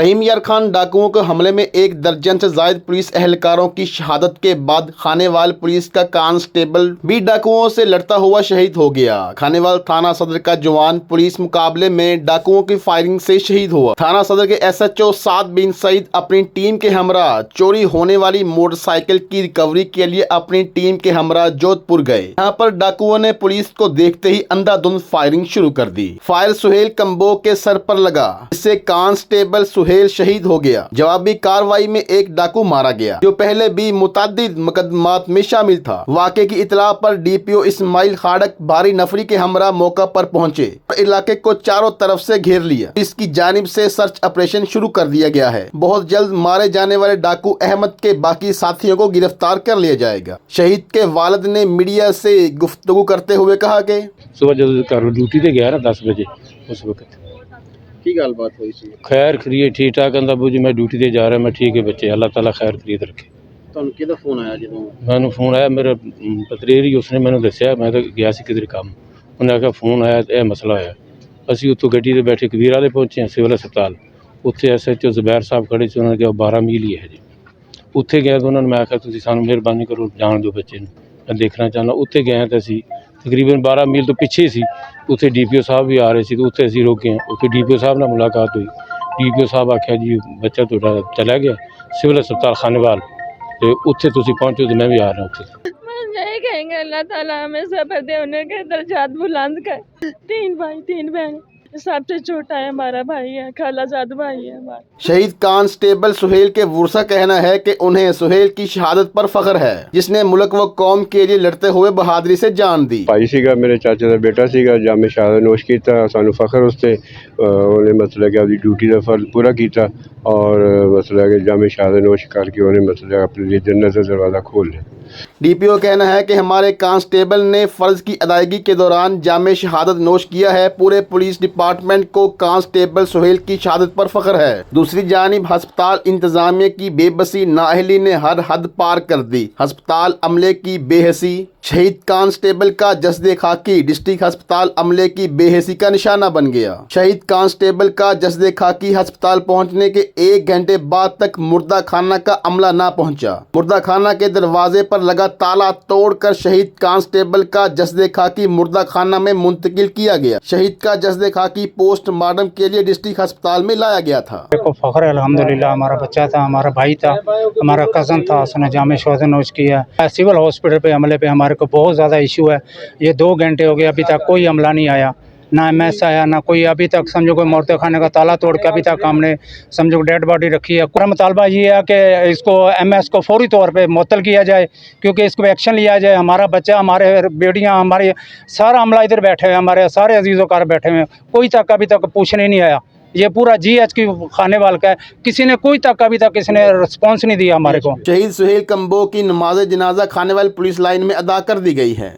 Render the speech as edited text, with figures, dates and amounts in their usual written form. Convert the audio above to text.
रहीम यार खान डाकुओं के हमले में 1 दर्जन से ज्यादा पुलिस एहलकारों की शहादत के बाद खानेवाल पुलिस का कांस्टेबल भी डाकुओं से लड़ता हुआ शहीद हो गया। खानेवाल थाना सदर का जवान पुलिस मुकाबले में डाकुओं की फायरिंग से शहीद हुआ। थाना सदर के SHO साद बिन सईद अपनी टीम के हमरा चोरी होने वाली मोटरसाइकिल की रिकवरी के लिए अपनी टीम के हमरा जोधपुर गए। यहाँ पर डाकुओं ने पुलिस को देखते ही अंधाधुंध फायरिंग शुरू कर दी। फायर सुहेल कंबो के सर पर लगा, इससे कांस्टेबल सुहेल शहीद हो गया। जवाबी कार्रवाई में एक डाकू मारा गया जो पहले भी मुतअद्दिद मुकदमात में शामिल था। वाक़े की इतला पर DPO इस्माइल खाड़क भारी नफरी के हमरा मौका पर पहुंचे और इलाके को चारों तरफ से घेर लिया। इसकी जानिब से सर्च ऑपरेशन शुरू कर दिया गया है। बहुत जल्द मारे जाने वाले डाकू अहमद के बाकी साथियों को गिरफ्तार कर लिया जाएगा। शहीद के वालिद ने मीडिया से गुफ्तगू करते हुए कहा कि सुबह जब ड्यूटी पे गया ना 10 बजे उस वक्त की गलबात हुई सी खैर करिए ठीक ठाक कहता अबू जी मैं ड्यूटी ते जा रहा मैं ठीक है बच्चे अल्लाह ताला खैर करिए रखे। ਤੁਹਾਨੂੰ ਕਿਹਦਾ ਫੋਨ ਆਇਆ ਜਦੋਂ मैंने फोन आया मेरा पतरेरी उसने मैंने दसिया मैं तो गया सी किधर काम उन्हें आखिया फोन आया तो यह मसला होया। असी उत्तों गड्डी ते बैठे कबीर वाले पहुंचे सिविल हस्पताल उत्थे SHO जुबैर साहब खड़े से उन्होंने कहा 12 मील ही है जी। उत्थे गए तो उन्होंने मैं आखिया तुसीं सानूं मेहरबानी करो जान दो बच्चे नूं मैं देखना चाहना। उत्थे गए तो असी तकरीबन 12 मील तो पिछे सी उत्थे DPO साहब भी आ रहे थे तो उत्थे असी रुके उत्थे DPO साहब नाल मुलाकात हुई। DPO साहब आख्या जी बच्चा तुहाडा चला गया सिविल हस्पताल खानेवाल तो उत्थे तुसीं पहुंचो तो मैं भी आ रहा उत्थे। यही कहेंगे अल्लाह ताला हमें सब्र दे, उन्हें के दर्जात बुलंद कर। 3 भाई 3 बहन, सबसे छोटा है हमारा भाई है, खालाजाद भाई है हमारा। शहीद कांस्टेबल सुहेल के वर्सा कहना है कि उन्हें सुहेल की शहादत पर फख्र है जिसने मुल्क व कौम के लिए लड़ते हुए बहादुरी से जान दी। भाई सीगा मेरे चाचे का बेटा सीगा जामे शहादत नोश किया सानू फख्र उसते उन्हें मतलब कि अपनी ड्यूटी का फर्ज पूरा किया और मतलब कि जामे शहादत नोश करके उन्हें मतलब अपने लिए जन्नत का दरवाज़ा खोल लिया। DPO कहना है कि हमारे कांस्टेबल ने फर्ज की अदायगी के दौरान जामे शहादत नोश किया है। पूरे पुलिस डिपार्टमेंट को कांस्टेबल सुहेल की शहादत पर फख्र है। दूसरी जानिब अस्पताल इंतजामिया की बेबसी नाअहली ने हर हद पार कर दी। अस्पताल अमले की बेहसी, शहीद कांस्टेबल का जस्दे खाकी डिस्ट्रिक्ट अस्पताल अमले की बेहसी का निशाना बन गया। शहीद कांस्टेबल का जस्दे खाकी अस्पताल पहुंचने के 1 घंटे बाद तक मुर्दा खाना का अमला ना पहुंचा। मुर्दा खाना के दरवाजे पर लगा ताला तोड़कर शहीद कांस्टेबल का जस्दे खाकी मुर्दा खाना में मुंतकिल किया गया। शहीद का जस्दे खाकी पोस्टमार्टम के लिए डिस्ट्रिक्ट अस्पताल में लाया गया था। को फख्र है अल्हम्दुलिल्लाह, हमारा बच्चा था, हमारा भाई था, हमारा कज़न था, उसने जामे शहादत नोश किया। सिविल हॉस्पिटल पे हमले पे हमारे को बहुत ज़्यादा इशू है। ये 2 घंटे हो गए अभी तक कोई हमला नहीं आया, ना MS आया ना कोई। अभी तक समझो कोई मोर्ते खाने का ताला तोड़ के अभी तक हमने समझो डेड बॉडी रखी है। पूरा मुतालबा ये है कि इसको MS को फौरी तौर पे मुअत्तल किया जाए क्योंकि इसको एक्शन लिया जाए। हमारा बच्चा, हमारे बेटियां, हमारे सारा अमला इधर बैठे हुए, हमारे सारे अजीज़ों कार बैठे हुए, कोई तक अभी तक पूछने नहीं आया। ये पूरा GH की खानेवाल का है, किसी ने कोई तक अभी तक किसी ने रिस्पॉन्स नहीं दिया हमारे को। शहीद सुहेल कंबो की नमाज जनाजा खानेवाल पुलिस लाइन में अदा कर दी गई है।